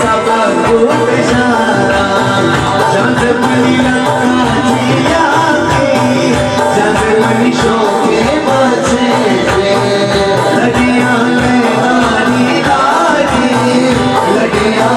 सब कुछ सारा जग बनी लंका जग बनी शोके बचे लड़ियां में नारी नारी लड़ियां